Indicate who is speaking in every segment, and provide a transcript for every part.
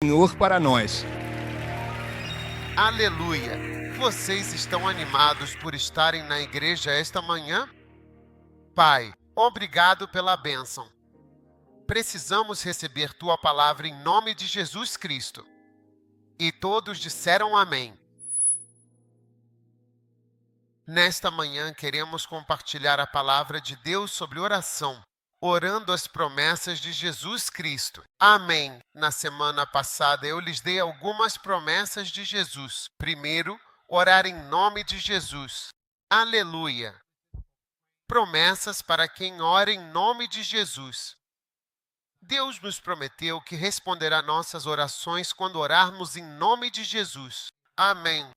Speaker 1: Senhor para nós.
Speaker 2: Aleluia! Vocês estão animados por estarem na igreja esta manhã? Pai, obrigado pela bênção. Precisamos receber tua palavra em nome de Jesus Cristo. E todos disseram amém. Nesta manhã queremos compartilhar a palavra de Deus sobre oração, orando as promessas de Jesus Cristo. Amém. Na semana passada eu lhes dei algumas promessas de Jesus. Primeiro, orar em nome de Jesus. Aleluia. Promessas para quem ora em nome de Jesus. Deus nos prometeu que responderá nossas orações quando orarmos em nome de Jesus. Amém.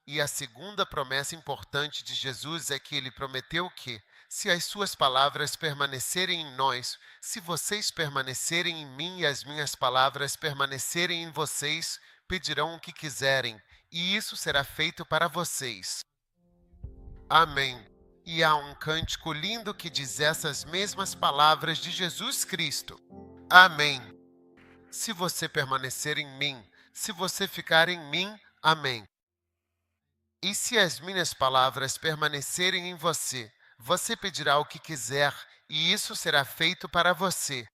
Speaker 2: E a segunda promessa importante de Jesus é que ele prometeu que, se as suas palavras permanecerem em nós, se vocês permanecerem em mim e as minhas palavras permanecerem em vocês, pedirão o que quiserem, e isso será feito para vocês. Amém. E há um cântico lindo que diz essas mesmas palavras de Jesus Cristo. Amém. Se você permanecer em mim, se você ficar em mim, amém. E se as minhas palavras permanecerem em você, você pedirá o que quiser, e isso será feito para você.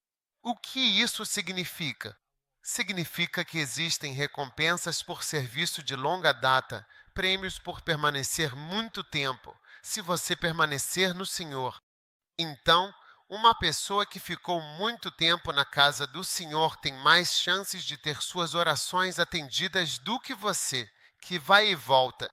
Speaker 2: O que isso significa? Significa que existem recompensas por serviço de longa data, prêmios por permanecer muito tempo, se você permanecer no Senhor. Então, uma pessoa que ficou muito tempo na casa do Senhor tem mais chances de ter suas orações atendidas do que você, que vai e volta.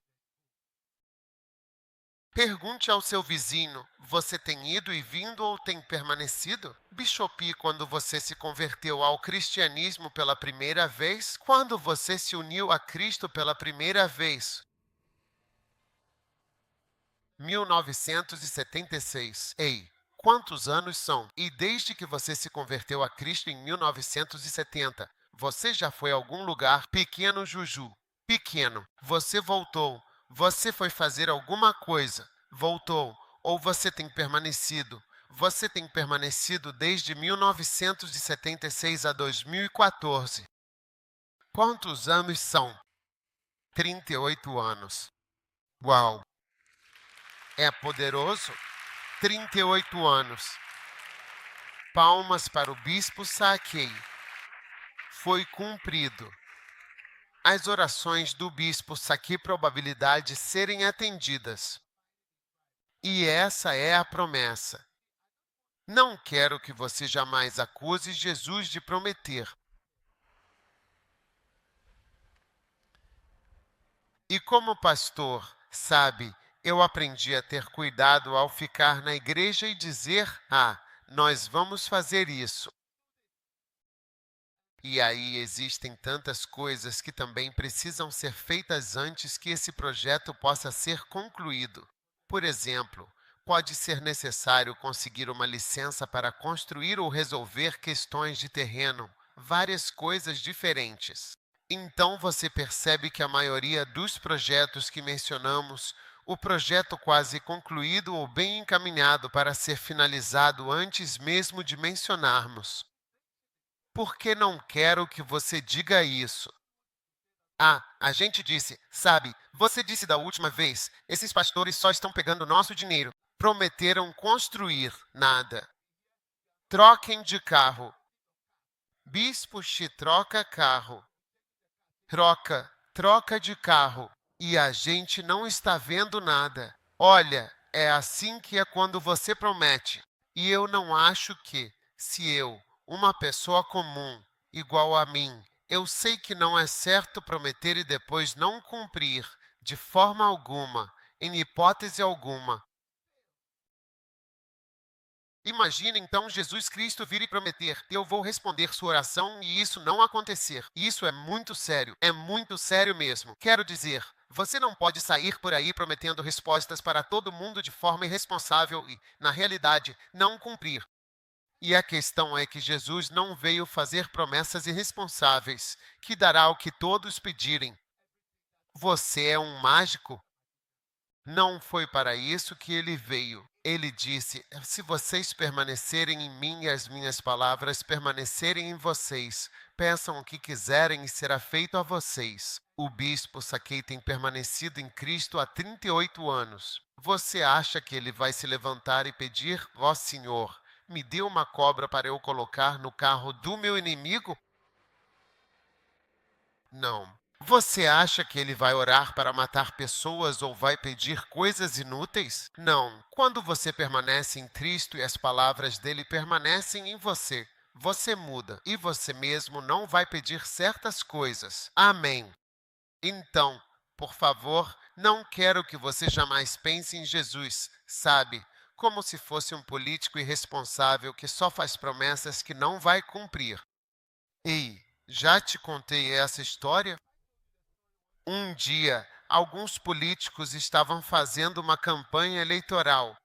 Speaker 2: Pergunte ao seu vizinho, você tem ido e vindo ou tem permanecido? Bishopi, quando você se converteu ao cristianismo pela primeira vez? Quando você se uniu a Cristo pela primeira vez? 1976. Ei, quantos anos são? E desde que você se converteu a Cristo em 1970, você já foi a algum lugar? Pequeno Juju. Pequeno. Você voltou. Você foi fazer alguma coisa. Voltou. Ou você tem permanecido. Você tem permanecido desde 1976 a 2014. Quantos anos são? 38 anos. Uau! É poderoso? 38 anos. Palmas para o bispo Saquei. Foi cumprido. As orações do bispo Saquei probabilidade de serem atendidas. E essa é a promessa. Não quero que você jamais acuse Jesus de prometer. E como pastor, sabe, eu aprendi a ter cuidado ao ficar na igreja e dizer, nós vamos fazer isso. E aí existem tantas coisas que também precisam ser feitas antes que esse projeto possa ser concluído. Por exemplo, pode ser necessário conseguir uma licença para construir ou resolver questões de terreno, várias coisas diferentes. Então você percebe que a maioria dos projetos que mencionamos, o projeto quase concluído ou bem encaminhado para ser finalizado antes mesmo de mencionarmos. Por que não quero que você diga isso? A gente disse, sabe, você disse da última vez, esses pastores só estão pegando nosso dinheiro. Prometeram construir nada. Troquem de carro. Bispo te troca carro. Troca de carro. E a gente não está vendo nada. Olha, é assim que é quando você promete. E eu não acho que, se eu, uma pessoa comum, igual a mim, eu sei que não é certo prometer e depois não cumprir, de forma alguma, em hipótese alguma. Imagine então Jesus Cristo vir e prometer, eu vou responder sua oração e isso não acontecer. Isso é muito sério mesmo. Quero dizer, você não pode sair por aí prometendo respostas para todo mundo de forma irresponsável e, na realidade, não cumprir. E a questão é que Jesus não veio fazer promessas irresponsáveis, que dará o que todos pedirem. Você é um mágico? Não foi para isso que ele veio. Ele disse: Se vocês permanecerem em mim e as minhas palavras permanecerem em vocês, peçam o que quiserem e será feito a vocês. O bispo Saquei tem permanecido em Cristo há 38 anos. Você acha que ele vai se levantar e pedir: Ó Senhor, me dê uma cobra para eu colocar no carro do meu inimigo? Não. Você acha que ele vai orar para matar pessoas ou vai pedir coisas inúteis? Não. Quando você permanece em Cristo e as palavras dele permanecem em você, você muda e você mesmo não vai pedir certas coisas. Amém. Então, por favor, não quero que você jamais pense em Jesus, sabe? Como se fosse um político irresponsável que só faz promessas que não vai cumprir. Ei, já te contei essa história? Um dia, alguns políticos estavam fazendo uma campanha eleitoral.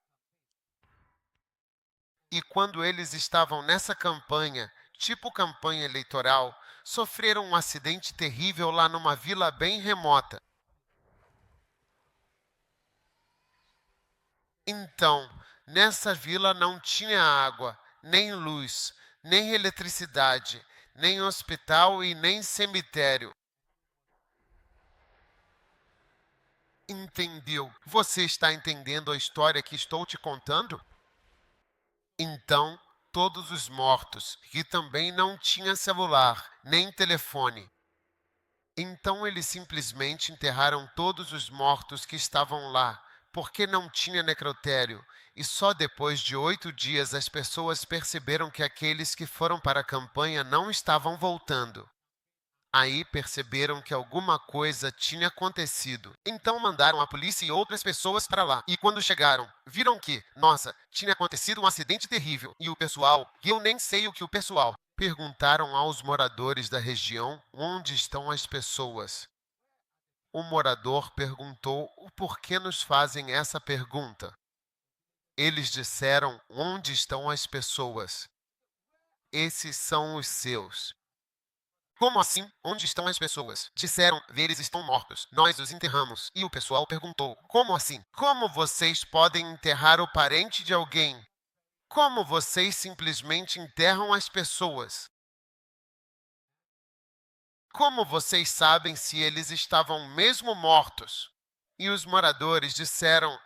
Speaker 2: E quando eles estavam nessa campanha, tipo campanha eleitoral, sofreram um acidente terrível lá numa vila bem remota. Então, nessa vila não tinha água, nem luz, nem eletricidade, nem hospital e nem cemitério. Entendeu? Você está entendendo a história que estou te contando? Então, todos os mortos, que também não tinha celular, nem telefone. Então eles simplesmente enterraram todos os mortos que estavam lá, porque não tinha necrotério. E só depois de 8 dias as pessoas perceberam que aqueles que foram para a campanha não estavam voltando. Aí perceberam que alguma coisa tinha acontecido. Então mandaram a polícia e outras pessoas para lá. E quando chegaram, viram que, nossa, tinha acontecido um acidente terrível. E o pessoal, e eu nem sei o que o pessoal, perguntaram aos moradores da região onde estão as pessoas. O morador perguntou o porquê nos fazem essa pergunta. Eles disseram: onde estão as pessoas? Esses são os seus. Como assim? Onde estão as pessoas? Disseram: eles estão mortos. Nós os enterramos. E o pessoal perguntou: como assim? Como vocês podem enterrar o parente de alguém? Como vocês simplesmente enterram as pessoas? Como vocês sabem se eles estavam mesmo mortos? E os moradores disseram: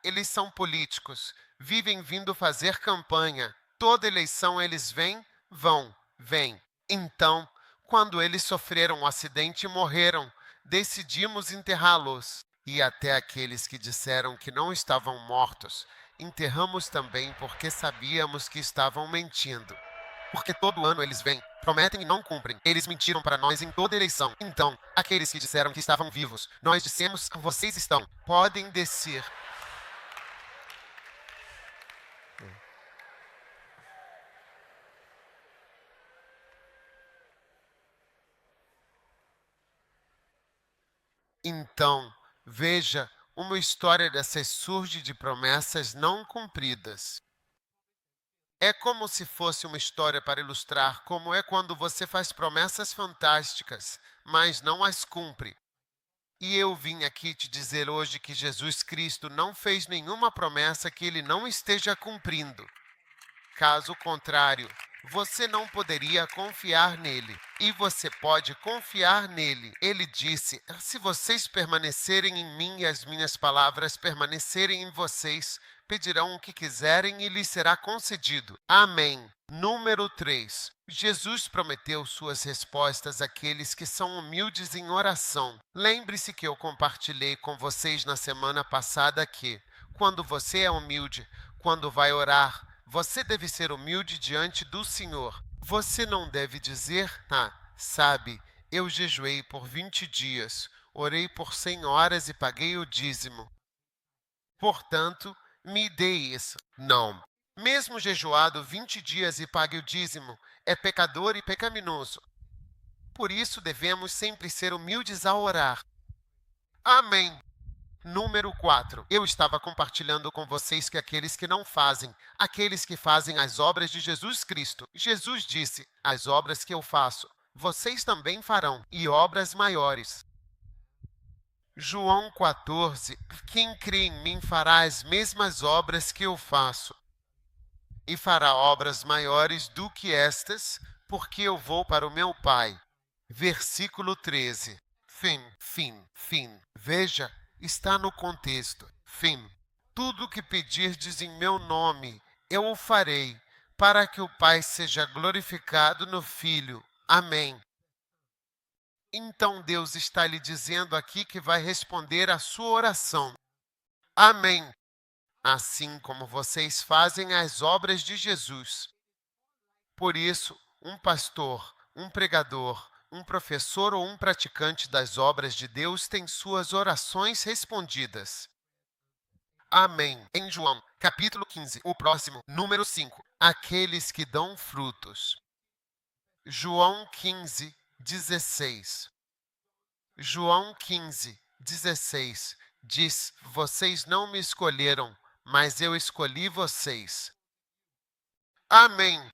Speaker 2: eles são políticos, vivem vindo fazer campanha. Toda eleição eles vêm, vão, vêm. Então, quando eles sofreram um acidente e morreram, decidimos enterrá-los. E até aqueles que disseram que não estavam mortos, enterramos também porque sabíamos que estavam mentindo. Porque todo ano eles vêm, prometem e não cumprem. Eles mentiram para nós em toda eleição. Então, aqueles que disseram que estavam vivos, nós dissemos: vocês estão. Podem descer. Então, veja, uma história dessas surge de promessas não cumpridas. É como se fosse uma história para ilustrar como é quando você faz promessas fantásticas, mas não as cumpre. E eu vim aqui te dizer hoje que Jesus Cristo não fez nenhuma promessa que ele não esteja cumprindo. Caso contrário, você não poderia confiar nele. E você pode confiar nele. Ele disse: se vocês permanecerem em mim e as minhas palavras permanecerem em vocês, pedirão o que quiserem e lhes será concedido. Amém. Número 3. Jesus prometeu suas respostas àqueles que são humildes em oração. Lembre-se que eu compartilhei com vocês na semana passada que, quando você é humilde, quando vai orar, você deve ser humilde diante do Senhor. Você não deve dizer: sabe, eu jejuei por 20 dias, orei por 100 horas e paguei o dízimo. Portanto, me dê isso. Não. Mesmo jejuado 20 dias e pague o dízimo, é pecador e pecaminoso. Por isso devemos sempre ser humildes ao orar. Amém. Número 4. Eu estava compartilhando com vocês que aqueles que não fazem, aqueles que fazem as obras de Jesus Cristo. Jesus disse: as obras que eu faço, vocês também farão, e obras maiores. João 14. Quem crê em mim fará as mesmas obras que eu faço, e fará obras maiores do que estas, porque eu vou para o meu Pai. Versículo 13. Fim, fim, fim. Veja, está no contexto. Fim. Tudo o que pedirdes em meu nome, eu o farei, para que o Pai seja glorificado no Filho. Amém. Então Deus está lhe dizendo aqui que vai responder a sua oração. Amém. Assim como vocês fazem as obras de Jesus. Por isso, um pastor, um pregador, um professor ou um praticante das obras de Deus tem suas orações respondidas. Amém. Em João, capítulo 15, o próximo, número 5. Aqueles que dão frutos. João 15, 16. João 15, 16 diz: Vocês não me escolheram, mas eu escolhi vocês. Amém.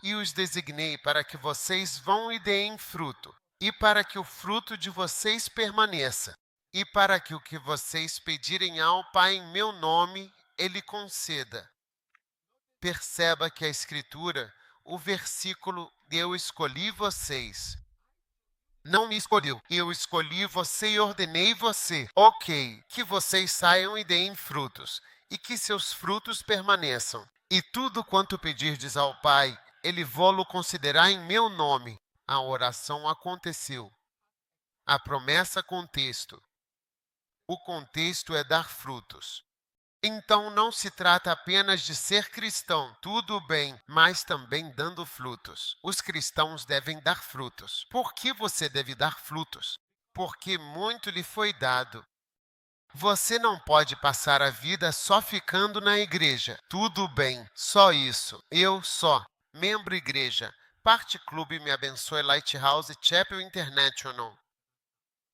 Speaker 2: E os designei para que vocês vão e deem fruto, e para que o fruto de vocês permaneça, e para que o que vocês pedirem ao Pai em meu nome, Ele conceda. Perceba que a Escritura, o versículo "Eu escolhi vocês", não me escolheu. Eu escolhi você e ordenei você. Ok, que vocês saiam e deem frutos, e que seus frutos permaneçam. E tudo quanto pedirdes ao Pai, Ele vô-lo concederá em meu nome. A oração aconteceu. A promessa, contexto. O contexto é dar frutos. Então não se trata apenas de ser cristão, tudo bem, mas também dando frutos. Os cristãos devem dar frutos. Por que você deve dar frutos? Porque muito lhe foi dado. Você não pode passar a vida só ficando na igreja. Tudo bem, só isso. Eu só. Membro igreja. Parte Clube Me Abençoe Lighthouse Chapel International.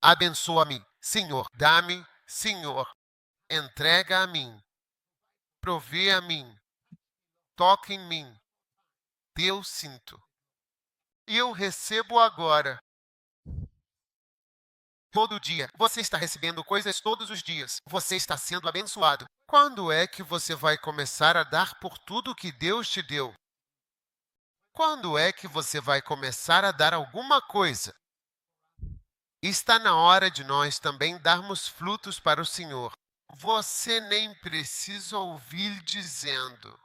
Speaker 2: Abençoa-me, Senhor. Dá-me, Senhor. Entrega a mim. Provê a mim. Toca em mim. Eu sinto. E eu recebo agora. Todo dia. Você está recebendo coisas todos os dias. Você está sendo abençoado. Quando é que você vai começar a dar por tudo que Deus te deu? Quando é que você vai começar a dar alguma coisa? Está na hora de nós também darmos frutos para o Senhor. Você nem precisa ouvir dizendo: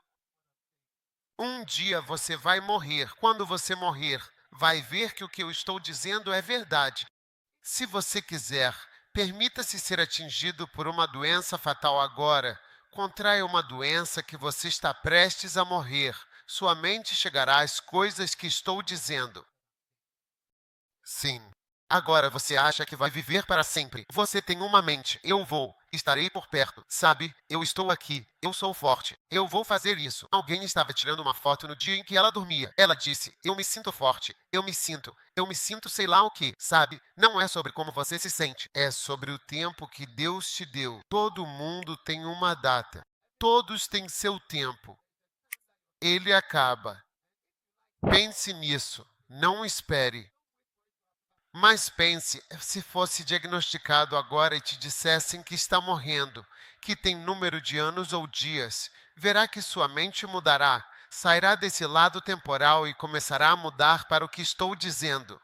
Speaker 2: um dia você vai morrer. Quando você morrer, vai ver que o que eu estou dizendo é verdade. Se você quiser, permita-se ser atingido por uma doença fatal agora. Contraia uma doença que você está prestes a morrer. Sua mente chegará às coisas que estou dizendo. Sim. Agora você acha que vai viver para sempre. Você tem uma mente. Eu vou. Estarei por perto. Sabe? Eu estou aqui. Eu sou forte. Eu vou fazer isso. Alguém estava tirando uma foto no dia em que ela dormia. Ela disse: Eu me sinto forte. Eu me sinto sei lá o que. Sabe? Não é sobre como você se sente. É sobre o tempo que Deus te deu. Todo mundo tem uma data. Todos têm seu tempo. Ele acaba. Pense nisso. Não espere. Mas pense, se fosse diagnosticado agora e te dissessem que está morrendo, que tem número de anos ou dias, verá que sua mente mudará, sairá desse lado temporal e começará a mudar para o que estou dizendo.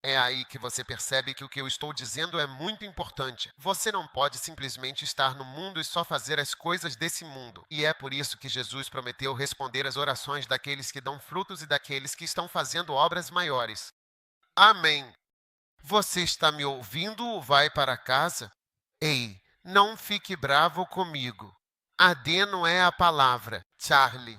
Speaker 2: É aí que você percebe que o que eu estou dizendo é muito importante. Você não pode simplesmente estar no mundo e só fazer as coisas desse mundo. E é por isso que Jesus prometeu responder às orações daqueles que dão frutos e daqueles que estão fazendo obras maiores. Amém. Você está me ouvindo ou vai para casa? Ei, não fique bravo comigo. AD não é a palavra, Charlie.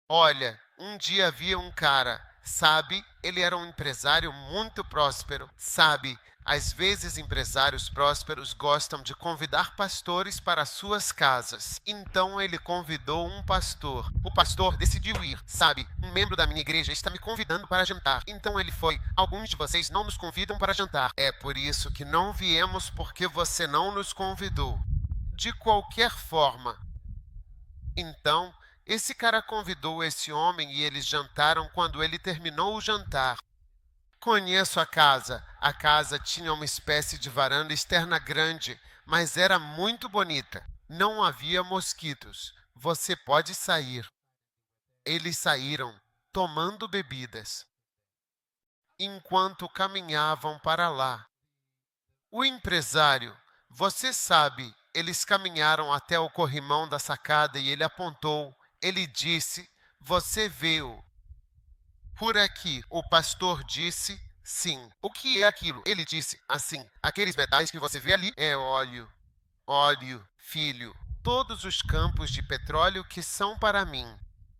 Speaker 2: Olha, um dia havia um cara, sabe? Ele era um empresário muito próspero, sabe? Às vezes, empresários prósperos gostam de convidar pastores para suas casas. Então, ele convidou um pastor. O pastor decidiu ir, sabe? Um membro da minha igreja está me convidando para jantar. Então, ele foi. Alguns de vocês não nos convidam para jantar. É por isso que não viemos, porque você não nos convidou. De qualquer forma. Então, esse cara convidou esse homem e eles jantaram. Quando ele terminou o jantar, Conheço a casa. A casa tinha uma espécie de varanda externa grande, mas era muito bonita. Não havia mosquitos. Você pode sair. Eles saíram, tomando bebidas, enquanto caminhavam para lá. O empresário, você sabe, eles caminharam até o corrimão da sacada e ele apontou. Ele disse: Você viu? Por aqui. O pastor disse: Sim. O que é aquilo? Ele disse: Assim, aqueles metais que você vê ali é óleo. Óleo, filho. Todos os campos de petróleo que são para mim.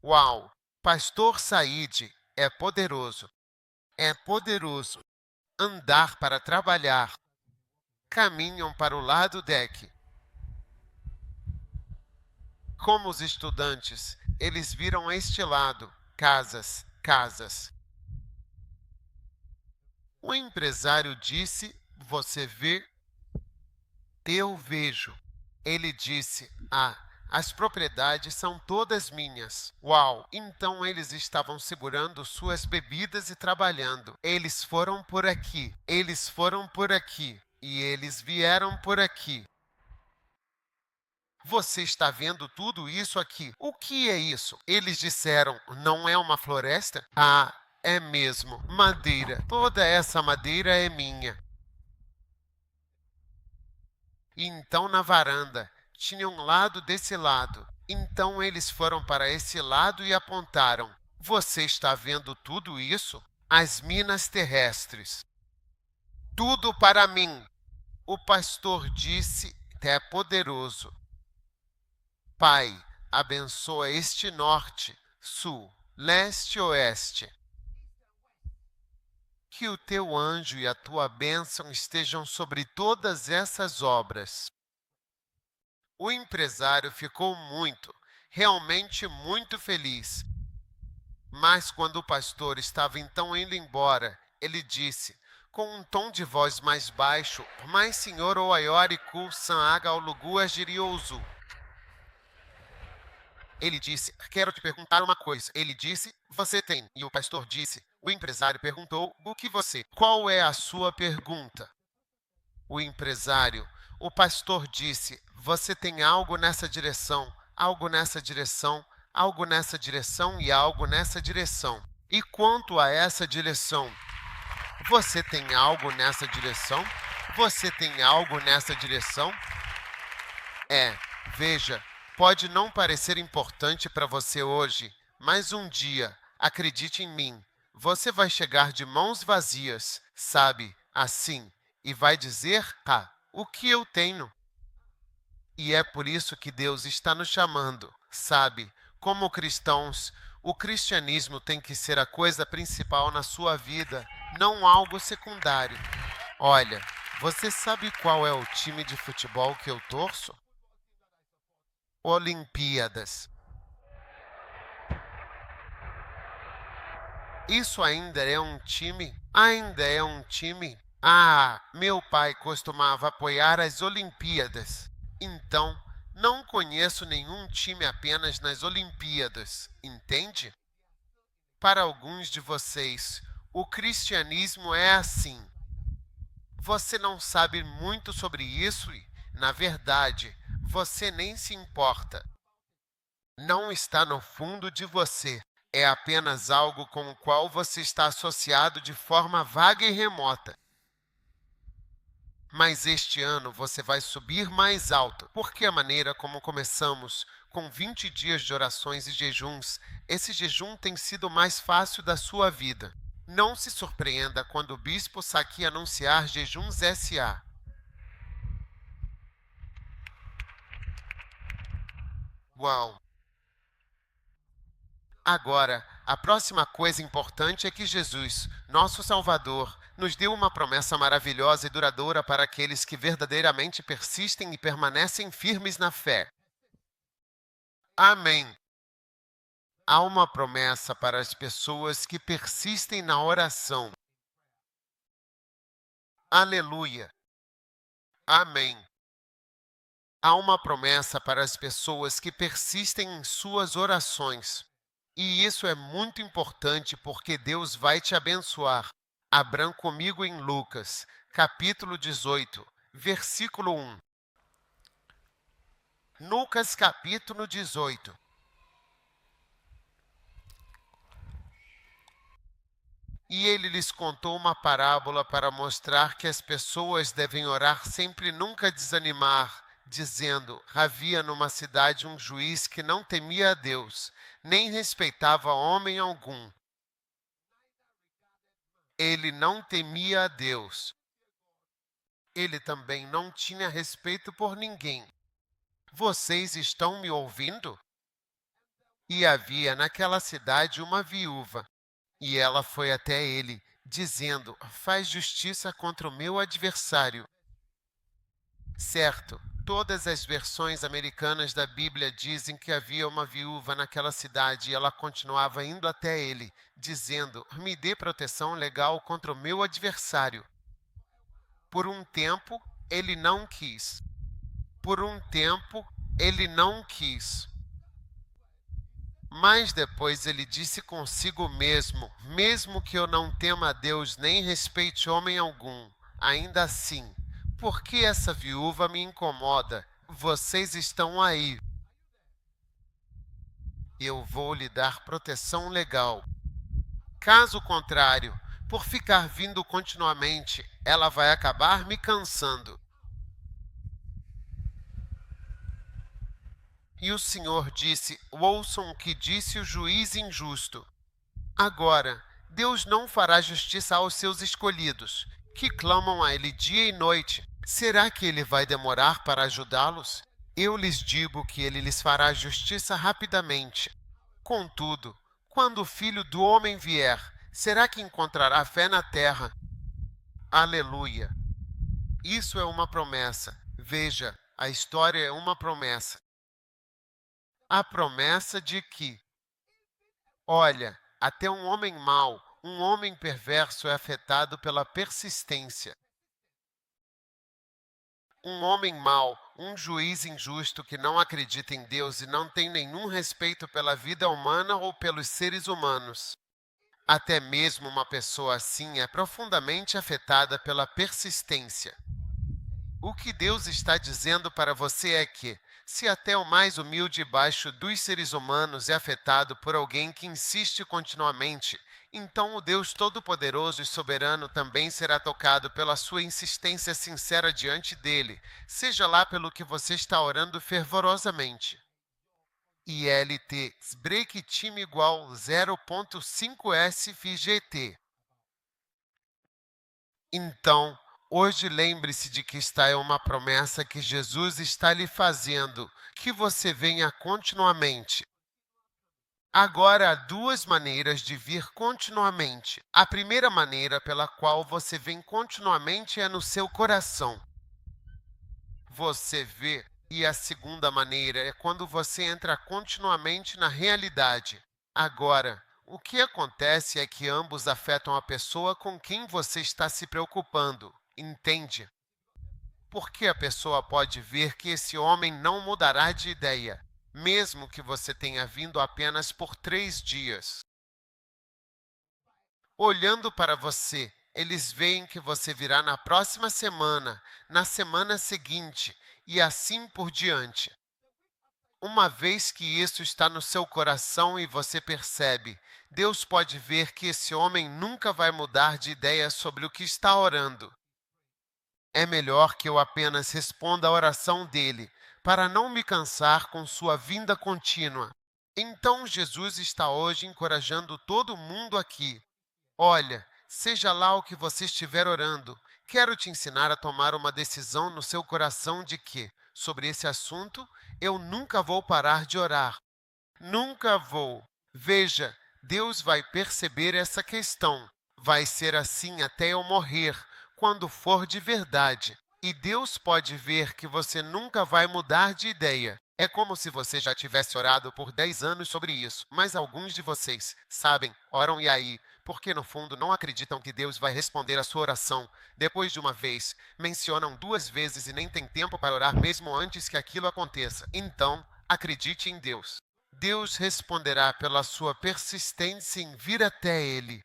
Speaker 2: Uau! Pastor Said é poderoso. É poderoso. Andar para trabalhar. Caminham para o lado deck. Como os estudantes, eles viram a este lado casas, casas. O empresário disse: Você vê? Eu vejo. Ele disse: as propriedades são todas minhas. Uau! Então eles estavam segurando suas bebidas e trabalhando. Eles foram por aqui, eles foram por aqui e eles vieram por aqui. Você está vendo tudo isso aqui? O que é isso? Eles disseram: Não é uma floresta? É mesmo. Madeira. Toda essa madeira é minha. E então na varanda tinha um lado desse lado. Então eles foram para esse lado e apontaram: Você está vendo tudo isso? As minas terrestres. Tudo para mim. O pastor disse: É poderoso. Pai, abençoa este norte, sul, leste e oeste. Que o teu anjo e a tua bênção estejam sobre todas essas obras. O empresário ficou realmente muito feliz. Mas quando o pastor estava então indo embora, ele disse, com um tom de voz mais baixo: Mas senhor Oayoriku Sanaga Oluguas Jiriozu. Ele disse: Quero te perguntar uma coisa. Ele disse: Você tem. E o pastor disse: O empresário perguntou: O que você? Qual é a sua pergunta? O empresário: O pastor disse: Você tem algo nessa direção, algo nessa direção, algo nessa direção e algo nessa direção. E quanto a essa direção? Você tem algo nessa direção? Você tem algo nessa direção? Veja, pode não parecer importante para você hoje, mas um dia, acredite em mim, você vai chegar de mãos vazias, sabe, assim, e vai dizer: o que eu tenho? E é por isso que Deus está nos chamando, sabe? Como cristãos, o cristianismo tem que ser a coisa principal na sua vida, não algo secundário. Olha, você sabe qual é o time de futebol que eu torço? Olimpíadas. Isso ainda é um time? Ainda é um time? Meu pai costumava apoiar as Olimpíadas. Então, não conheço nenhum time apenas nas Olimpíadas, entende? Para alguns de vocês, o cristianismo é assim. Você não sabe muito sobre isso e, na verdade, você nem se importa. Não está no fundo de você. É apenas algo com o qual você está associado de forma vaga e remota. Mas este ano você vai subir mais alto, porque a maneira como começamos, com 20 dias de orações e jejuns, esse jejum tem sido o mais fácil da sua vida. Não se surpreenda quando o bispo Saki anunciar jejuns SA. Uau! Agora, a próxima coisa importante é que Jesus, nosso Salvador, nos deu uma promessa maravilhosa e duradoura para aqueles que verdadeiramente persistem e permanecem firmes na fé. Amém. Há uma promessa para as pessoas que persistem na oração. Aleluia. Amém. Há uma promessa para as pessoas que persistem em suas orações. E isso é muito importante porque Deus vai te abençoar. Abram comigo em Lucas, capítulo 18, versículo 1. Lucas, capítulo 18. E ele lhes contou uma parábola para mostrar que as pessoas devem orar sempre e nunca desanimar, dizendo: havia numa cidade um juiz que não temia a Deus, nem respeitava homem algum. Ele não temia a Deus. Ele também não tinha respeito por ninguém. Vocês estão me ouvindo? E havia naquela cidade uma viúva, e ela foi até ele, dizendo: faz justiça contra o meu adversário. Certo, todas as versões americanas da Bíblia dizem que havia uma viúva naquela cidade e ela continuava indo até ele, dizendo: me dê proteção legal contra o meu adversário. Por um tempo, ele não quis. Por um tempo, ele não quis. Mas depois ele disse consigo mesmo: mesmo que eu não tema a Deus nem respeite homem algum, ainda assim, por que essa viúva me incomoda? Vocês estão aí. Eu vou lhe dar proteção legal. Caso contrário, por ficar vindo continuamente, ela vai acabar me cansando. E o Senhor disse: ouçam o que disse o juiz injusto. Agora, Deus não fará justiça aos seus escolhidos, que clamam a Ele dia e noite. Será que Ele vai demorar para ajudá-los? Eu lhes digo que Ele lhes fará justiça rapidamente. Contudo, quando o Filho do Homem vier, será que encontrará fé na terra? Aleluia! Isso é uma promessa. Veja, a história é uma promessa. A promessa de que, olha, até um homem mau, um homem perverso é afetado pela persistência. Um homem mau, um juiz injusto que não acredita em Deus e não tem nenhum respeito pela vida humana ou pelos seres humanos. Até mesmo uma pessoa assim é profundamente afetada pela persistência. O que Deus está dizendo para você é que, se até o mais humilde e baixo dos seres humanos é afetado por alguém que insiste continuamente, então o Deus Todo-Poderoso e Soberano também será tocado pela sua insistência sincera diante dele, seja lá pelo que você está orando fervorosamente. ILT break time igual 0.5S FGT. Então, hoje lembre-se de que esta é uma promessa que Jesus está lhe fazendo, que você venha continuamente. Agora, há duas maneiras de vir continuamente. A primeira maneira pela qual você vem continuamente é no seu coração. Você vê. E a segunda maneira é quando você entra continuamente na realidade. Agora, o que acontece é que ambos afetam a pessoa com quem você está se preocupando, entende? Porque a pessoa pode ver que esse homem não mudará de ideia, mesmo que você tenha vindo apenas por 3 dias. Olhando para você, eles veem que você virá na próxima semana, na semana seguinte e assim por diante. Uma vez que isso está no seu coração e você percebe, Deus pode ver que esse homem nunca vai mudar de ideia sobre o que está orando. É melhor que eu apenas responda a oração dele, para não me cansar com sua vinda contínua. Então Jesus está hoje encorajando todo mundo aqui. Olha, seja lá o que você estiver orando, quero te ensinar a tomar uma decisão no seu coração de que, sobre esse assunto, eu nunca vou parar de orar. Nunca vou. Veja, Deus vai perceber essa questão. Vai ser assim até eu morrer, quando for de verdade. E Deus pode ver que você nunca vai mudar de ideia. É como se você já tivesse orado por 10 anos sobre isso, mas alguns de vocês, sabem, oram e aí, porque no fundo não acreditam que Deus vai responder a sua oração. Depois de uma vez, mencionam 2 vezes e nem tem tempo para orar mesmo antes que aquilo aconteça. Então, acredite em Deus. Deus responderá pela sua persistência em vir até Ele.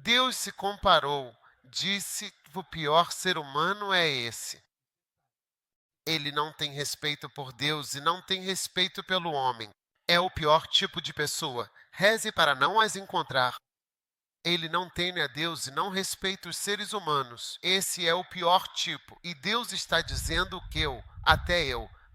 Speaker 2: Deus se comparou, disse que o pior ser humano é esse. Ele não tem respeito por Deus e não tem respeito pelo homem. É o pior tipo de pessoa. Reze para não as encontrar. Ele não teme a Deus e não respeita os seres humanos. Esse é o pior tipo. E Deus está dizendo que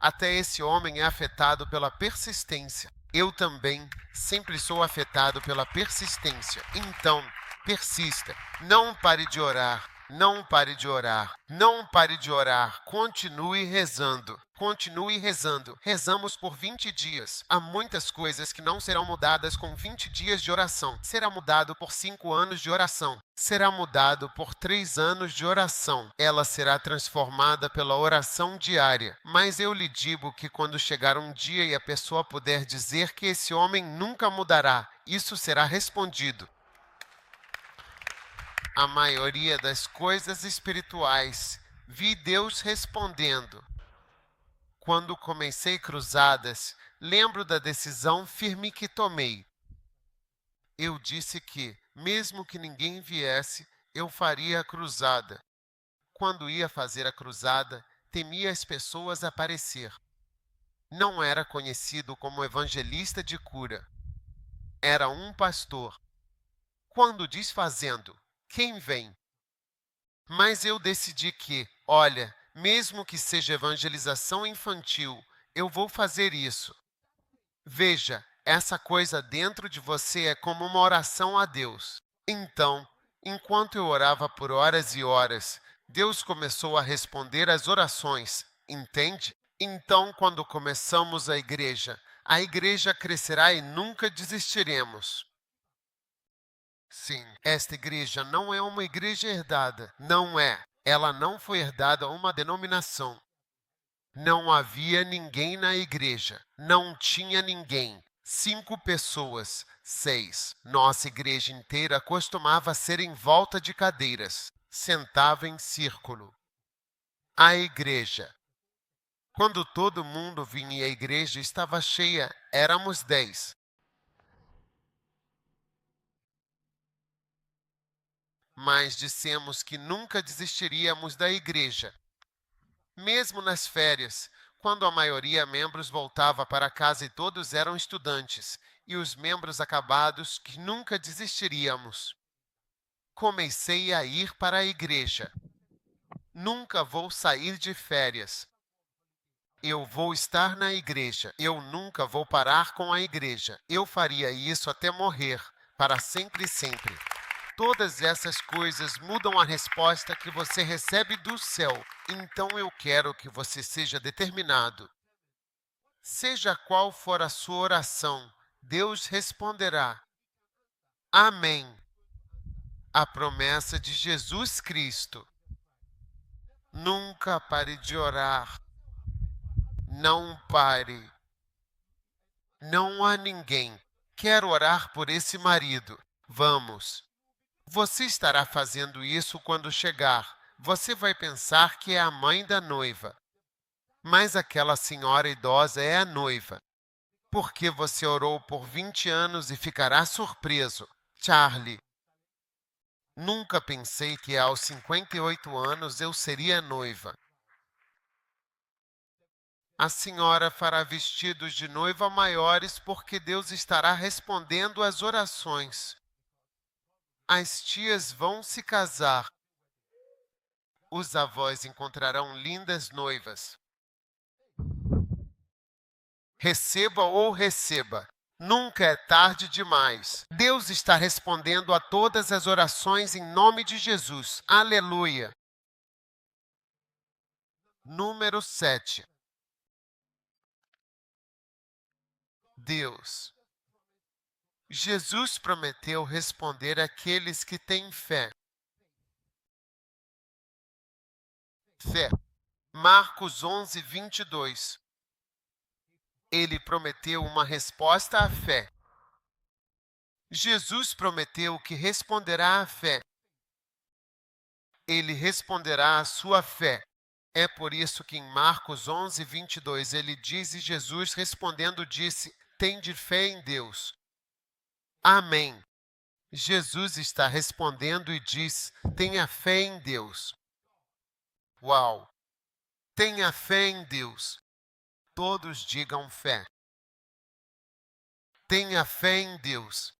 Speaker 2: até esse homem é afetado pela persistência. Eu também sempre sou afetado pela persistência. Então, persista. Não pare de orar. Não pare de orar. Não pare de orar. Continue rezando. Continue rezando. Rezamos por 20 dias. Há muitas coisas que não serão mudadas com 20 dias de oração. Será mudado por 5 anos de oração. Será mudado por 3 anos de oração. Ela será transformada pela oração diária. Mas eu lhe digo que quando chegar um dia e a pessoa puder dizer que esse homem nunca mudará, isso será respondido. A maioria das coisas espirituais, vi Deus respondendo. Quando comecei cruzadas, lembro da decisão firme que tomei. Eu disse que, mesmo que ninguém viesse, eu faria a cruzada. Quando ia fazer a cruzada, temia as pessoas aparecer. Não era conhecido como evangelista de cura. Era um pastor. Quando desfazendo, quem vem? Mas eu decidi que, olha, mesmo que seja evangelização infantil, eu vou fazer isso. Veja, essa coisa dentro de você é como uma oração a Deus. Então, enquanto eu orava por horas e horas, Deus começou a responder às orações, entende? Então, quando começamos a igreja crescerá e nunca desistiremos. Sim, esta igreja não é uma igreja herdada. Não é. Ela não foi herdada a uma denominação. Não havia ninguém na igreja. Não tinha ninguém. 5 pessoas. 6. Nossa igreja inteira costumava ser em volta de cadeiras. Sentava em círculo. A igreja. Quando todo mundo vinha e a igreja estava cheia, éramos 10. Mas dissemos que nunca desistiríamos da igreja. Mesmo nas férias, quando a maioria membros voltava para casa e todos eram estudantes, e os membros acabados que nunca desistiríamos. Comecei a ir para a igreja. Nunca vou sair de férias. Eu vou estar na igreja. Eu nunca vou parar com a igreja. Eu faria isso até morrer, para sempre e sempre. Todas essas coisas mudam a resposta que você recebe do céu. Então eu quero que você seja determinado. Seja qual for a sua oração, Deus responderá. Amém. A promessa de Jesus Cristo. Nunca pare de orar. Não pare. Não há ninguém. Quero orar por esse marido. Vamos. Você estará fazendo isso quando chegar. Você vai pensar que é a mãe da noiva. Mas aquela senhora idosa é a noiva. Porque você orou por 20 anos e ficará surpreso. Charlie. Nunca pensei que aos 58 anos eu seria noiva. A senhora fará vestidos de noiva maiores porque Deus estará respondendo às orações. As tias vão se casar. Os avós encontrarão lindas noivas. Receba ou receba. Nunca é tarde demais. Deus está respondendo a todas as orações em nome de Jesus. Aleluia. Número 7. Deus. Jesus prometeu responder àqueles que têm fé. Fé. Marcos 11, 22. Ele prometeu uma resposta à fé. Jesus prometeu que responderá à fé. Ele responderá à sua fé. É por isso que em Marcos 11, 22, ele diz, e Jesus respondendo disse, tende fé em Deus. Amém. Jesus está respondendo e diz: tenha fé em Deus. Uau! Tenha fé em Deus. Todos digam fé. Tenha fé em Deus.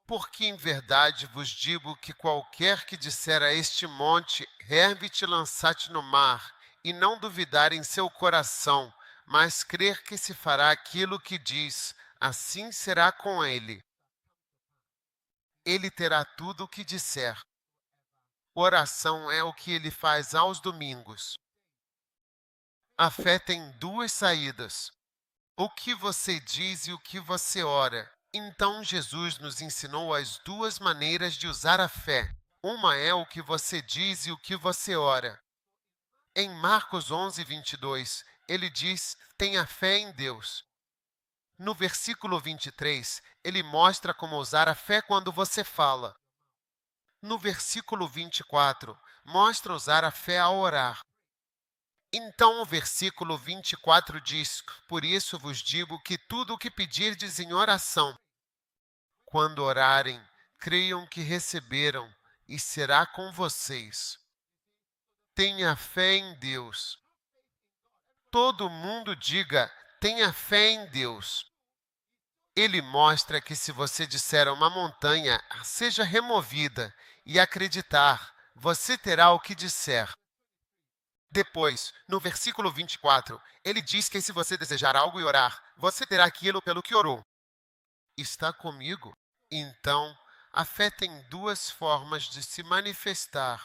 Speaker 2: Porque em verdade vos digo que qualquer que disser a este monte, ergue-te e lança-te no mar, e não duvidar em seu coração, mas crer que se fará aquilo que diz, assim será com ele. Ele terá tudo o que disser. Oração é o que ele faz aos domingos. A fé tem duas saídas: o que você diz e o que você ora. Então Jesus nos ensinou as duas maneiras de usar a fé. Uma é o que você diz e o que você ora. Em Marcos 11:22, ele diz: tenha fé em Deus. No versículo 23, ele mostra como usar a fé quando você fala. No versículo 24, mostra usar a fé ao orar. Então o versículo 24 diz: por isso vos digo que tudo o que pedirdes em oração, quando orarem, creiam que receberam, e será com vocês. Tenha fé em Deus. Todo mundo diga: tenha fé em Deus. Ele mostra que se você disser a uma montanha, seja removida, e acreditar, você terá o que disser. Depois, no versículo 24, ele diz que se você desejar algo e orar, você terá aquilo pelo que orou. Está comigo? Então, a fé tem duas formas de se manifestar.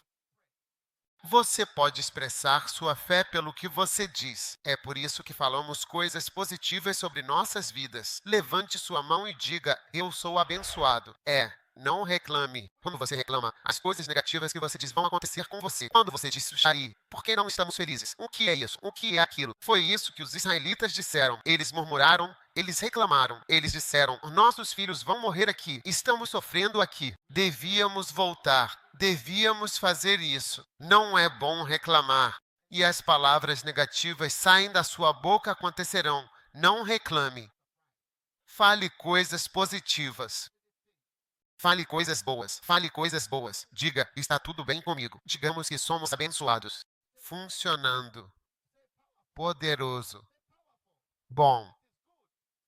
Speaker 2: Você pode expressar sua fé pelo que você diz. É por isso que falamos coisas positivas sobre nossas vidas. Levante sua mão e diga: eu sou abençoado. Não reclame. Quando você reclama, as coisas negativas que você diz vão acontecer com você. Quando você diz, Xari, por que não estamos felizes? O que é isso? O que é aquilo? Foi isso que os israelitas disseram. Eles murmuraram, eles reclamaram. Eles disseram, nossos filhos vão morrer aqui. Estamos sofrendo aqui. Devíamos voltar. Devíamos fazer isso. Não é bom reclamar. E as palavras negativas saem da sua boca acontecerão. Não reclame. Fale coisas positivas. Fale coisas boas. Fale coisas boas. Diga, está tudo bem comigo. Digamos que somos abençoados. Funcionando. Poderoso. Bom.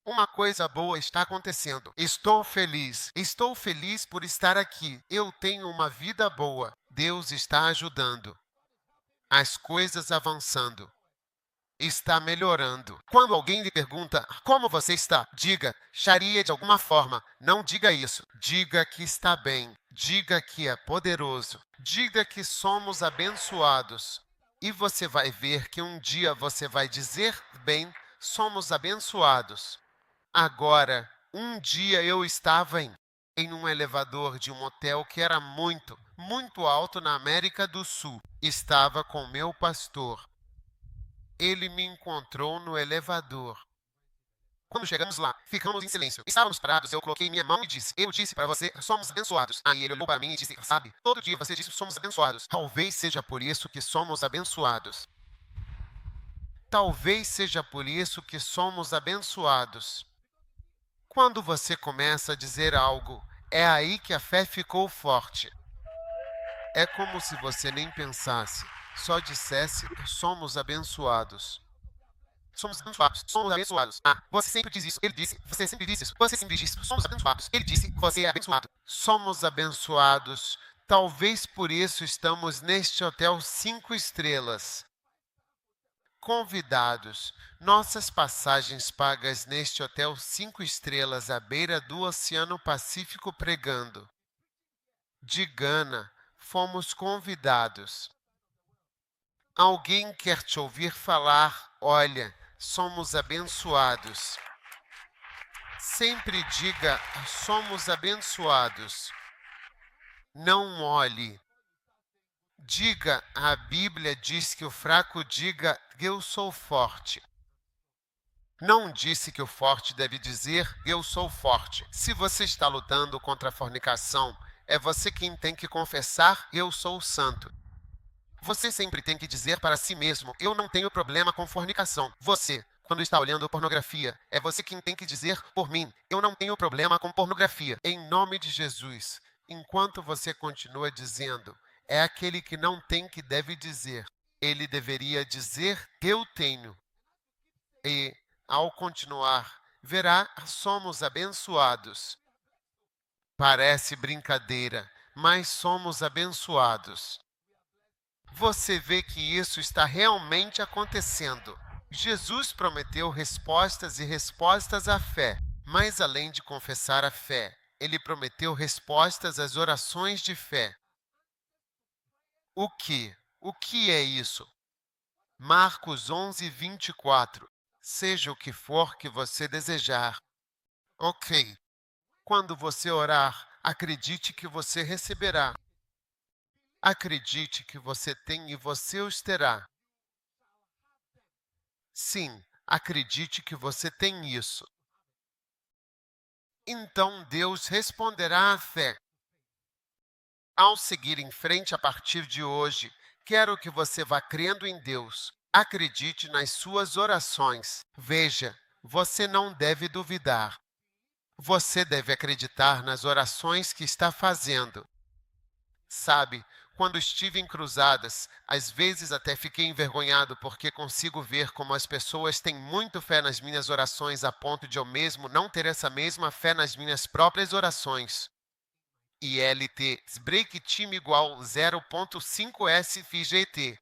Speaker 2: Uma coisa boa está acontecendo. Estou feliz. Estou feliz por estar aqui. Eu tenho uma vida boa. Deus está ajudando. As coisas avançando. Está melhorando. Quando alguém lhe pergunta como você está, diga, Sharia de alguma forma. Não diga isso. Diga que está bem. Diga que é poderoso. Diga que somos abençoados. E você vai ver que um dia você vai dizer bem, somos abençoados. Agora, um dia eu estava em um elevador de um hotel que era muito, muito alto na América do Sul. Estava com meu pastor. Ele me encontrou no elevador. Quando chegamos lá, ficamos em silêncio. Estávamos parados, eu coloquei minha mão e disse, eu disse para você, somos abençoados. Aí ele olhou para mim e disse, sabe, todo dia você disse, somos abençoados. Talvez seja por isso que somos abençoados. Talvez seja por isso que somos abençoados. Quando você começa a dizer algo, é aí que a fé ficou forte. É como se você nem pensasse, só dissesse, somos abençoados. Somos abençoados, somos abençoados. Ah, você sempre diz isso, ele disse, você sempre disse isso, você sempre disse isso, somos abençoados. Ele disse, você é abençoado. Somos abençoados. Talvez por isso estamos neste hotel 5 estrelas. Convidados, nossas passagens pagas neste hotel 5 estrelas à beira do Oceano Pacífico pregando. De Gana, fomos convidados. Alguém quer te ouvir falar, olha, somos abençoados. Sempre diga, somos abençoados. Não olhe. Diga, a Bíblia diz que o fraco diga, eu sou forte. Não disse que o forte deve dizer, eu sou forte. Se você está lutando contra a fornicação, é você quem tem que confessar, eu sou santo. Você sempre tem que dizer para si mesmo, eu não tenho problema com fornicação. Você, quando está olhando pornografia. É você quem tem que dizer por mim: eu não tenho problema com pornografia. Em nome de Jesus. Enquanto você continua dizendo, é aquele que não tem que deve dizer. Ele deveria dizer: eu tenho. E, ao continuar, verá, somos abençoados. Parece brincadeira, mas somos abençoados. Você vê que isso está realmente acontecendo. Jesus prometeu respostas e respostas à fé, mas além de confessar a fé, ele prometeu respostas às orações de fé. O que? O que é isso? Marcos 11:24. Seja o que for que você desejar. Ok. Quando você orar, acredite que você receberá. Acredite que você tem e você os terá. Sim, acredite que você tem isso. Então Deus responderá à fé. Ao seguir em frente a partir de hoje, quero que você vá crendo em Deus. Acredite nas suas orações. Veja, você não deve duvidar. Você deve acreditar nas orações que está fazendo. Sabe, quando estive em cruzadas, às vezes até fiquei envergonhado porque consigo ver como as pessoas têm muito fé nas minhas orações a ponto de eu mesmo não ter essa mesma fé nas minhas próprias orações. ILT break time igual 0,5 SFGT.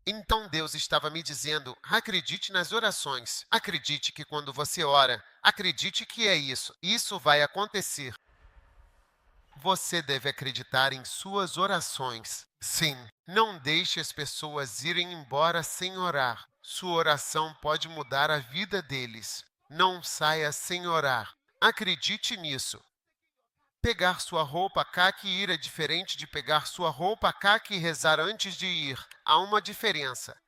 Speaker 2: Então Deus estava me dizendo: acredite nas orações. Acredite que quando você ora, acredite que é isso. Isso vai acontecer. Você deve acreditar em suas orações. Sim, não deixe as pessoas irem embora sem orar. Sua oração pode mudar a vida deles. Não saia sem orar. Acredite nisso. Pegar sua roupa caqui e ir é diferente de pegar sua roupa caqui e rezar antes de ir. Há uma diferença.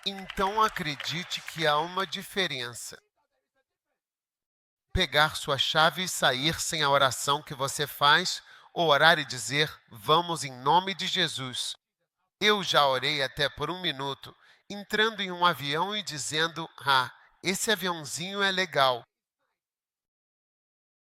Speaker 2: Então acredite que há uma diferença. Pegar sua chave e sair sem a oração que você faz, ou orar e dizer: vamos em nome de Jesus. Eu já orei até por 1 minuto, entrando em um avião e dizendo: esse aviãozinho é legal.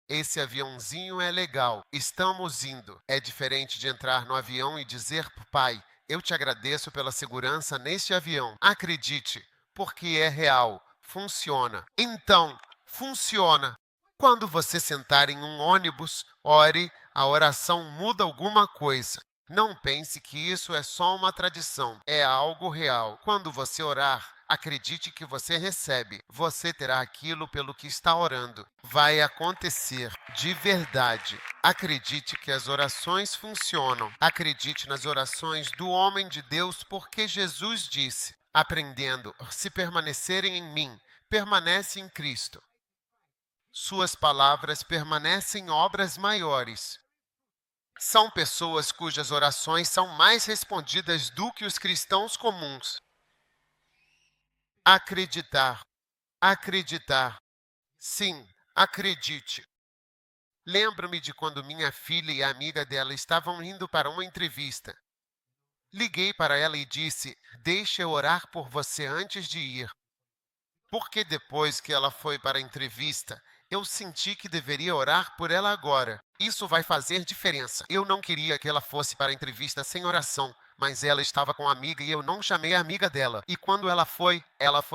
Speaker 2: Esse aviãozinho é legal. Estamos indo. É diferente de entrar no avião e dizer: pai, eu te agradeço pela segurança neste avião. Acredite, porque é real. Funciona. Então, funciona. Quando você sentar em um ônibus, ore, a oração muda alguma coisa. Não pense que isso é só uma tradição, é algo real. Quando você orar, acredite que você recebe. Você terá aquilo pelo que está orando. Vai acontecer de verdade. Acredite que as orações funcionam. Acredite nas orações do homem de Deus, porque Jesus disse: aprendendo, se permanecerem em mim, permanece em Cristo. Suas palavras permanecem obras maiores. São pessoas cujas orações são mais respondidas do que os cristãos comuns. Acreditar, acreditar. Sim, acredite. Lembro-me de quando minha filha e a amiga dela estavam indo para uma entrevista. Liguei para ela e disse: deixe eu orar por você antes de ir. Porque depois que ela foi para a entrevista, eu senti que deveria orar por ela agora. Isso vai fazer diferença. Eu não queria que ela fosse para a entrevista sem oração, mas ela estava com a amiga e eu não chamei a amiga dela. E quando ela foi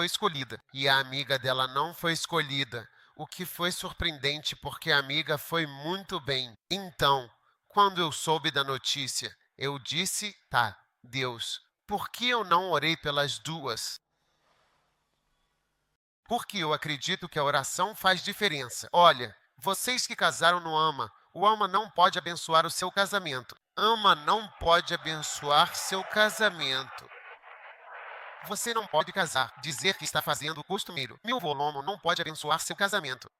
Speaker 2: escolhida. E a amiga dela não foi escolhida. O que foi surpreendente porque a amiga foi muito bem. Então, quando eu soube da notícia, eu disse: tá, Deus, por que eu não orei pelas duas? Porque eu acredito que a oração faz diferença. Olha, vocês que casaram no AMA, o AMA não pode abençoar o seu casamento. AMA não pode abençoar seu casamento. Você não pode casar, dizer que está fazendo o costumeiro. Meu volume não pode abençoar seu casamento.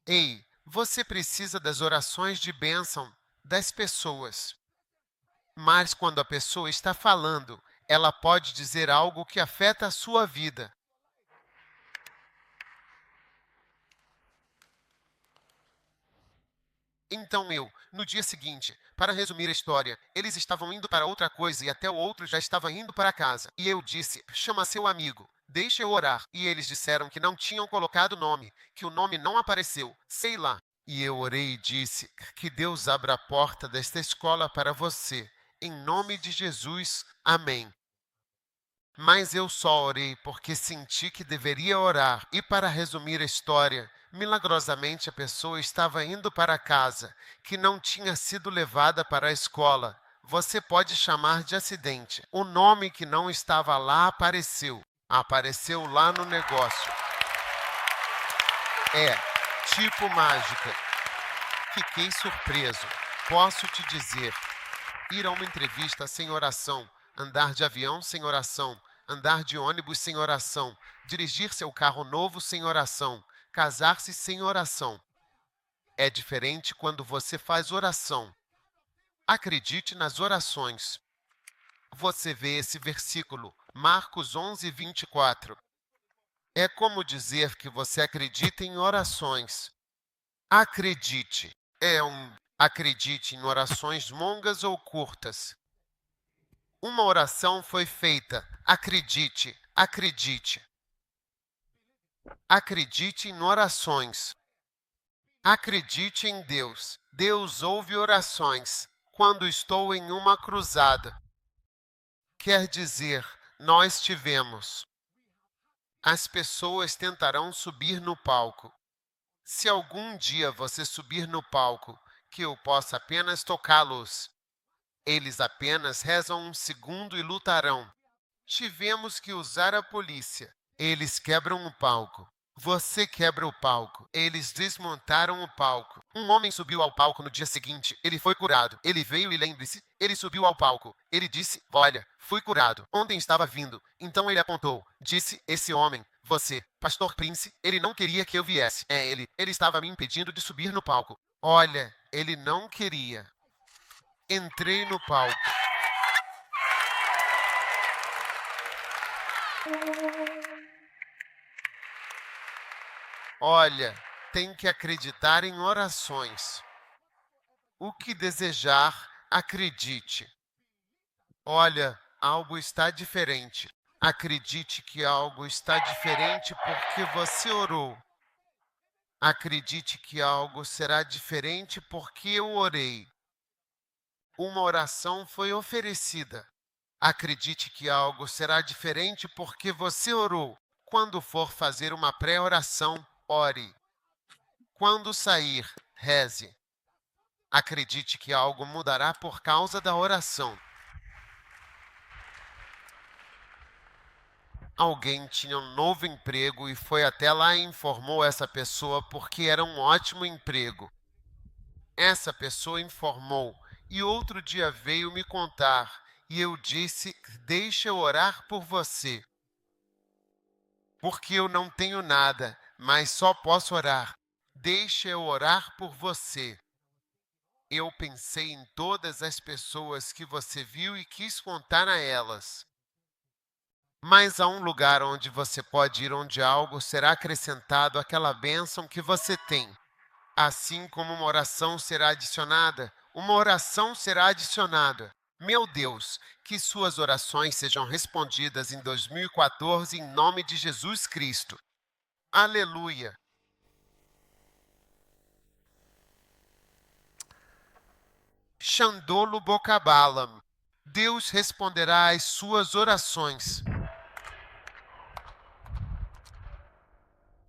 Speaker 2: Ei, você precisa das orações de bênção das pessoas. Mas quando a pessoa está falando, ela pode dizer algo que afeta a sua vida. Então no dia seguinte, para resumir a história, eles estavam indo para outra coisa e até o outro já estava indo para casa. E eu disse: chama seu amigo, deixa eu orar. E eles disseram que não tinham colocado nome, que o nome não apareceu, sei lá. E eu orei e disse: que Deus abra a porta desta escola para você. Em nome de Jesus, amém. Mas eu só orei porque senti que deveria orar. E para resumir a história, milagrosamente a pessoa estava indo para casa, que não tinha sido levada para a escola. Você pode chamar de acidente. O nome que não estava lá apareceu. Apareceu lá no negócio. É, tipo mágica. Fiquei surpreso. Posso te dizer, ir a uma entrevista sem oração, andar de avião sem oração, andar de ônibus sem oração, dirigir seu carro novo sem oração, casar-se sem oração. É diferente quando você faz oração. Acredite nas orações. Você vê esse versículo, Marcos 11:24. É como dizer que você acredita em orações. Acredite. Acredite em orações longas ou curtas. Uma oração foi feita. Acredite, acredite. Acredite em orações. Acredite em Deus. Deus ouve orações. Quando estou em uma cruzada. Quer dizer, nós tivemos. As pessoas tentarão subir no palco. Se algum dia você subir no palco, que eu possa apenas tocá-los. Eles apenas rezam um segundo e lutarão. Tivemos que usar a polícia. Eles quebram o palco. Você quebra o palco. Eles desmontaram o palco. Um homem subiu ao palco no dia seguinte. Ele foi curado. Ele veio e lembre-se, ele subiu ao palco. Ele disse: olha, fui curado. Ontem estava vindo. Então ele apontou. Disse: esse homem, você, Pastor Prince, ele não queria que eu viesse. Ele estava me impedindo de subir no palco. Olha, ele não queria. Entrei no palco. Olha, tem que acreditar em orações. O que desejar, acredite. Olha, algo está diferente. Acredite que algo está diferente porque você orou. Acredite que algo será diferente porque eu orei. Uma oração foi oferecida. Acredite que algo será diferente porque você orou. Quando for fazer uma pré-oração, ore. Quando sair, reze. Acredite que algo mudará por causa da oração. Alguém tinha um novo emprego e foi até lá e informou essa pessoa porque era um ótimo emprego. Essa pessoa informou e outro dia veio me contar e eu disse: deixa eu orar por você. Porque eu não tenho nada, mas só posso orar. Deixa eu orar por você. Eu pensei em todas as pessoas que você viu e quis contar a elas. Mas há um lugar onde você pode ir onde algo será acrescentado àquela bênção que você tem. Assim como uma oração será adicionada, uma oração será adicionada. Meu Deus, que suas orações sejam respondidas em 2014 em nome de Jesus Cristo. Aleluia. Xandolo Bocabalam. Deus responderá às suas orações.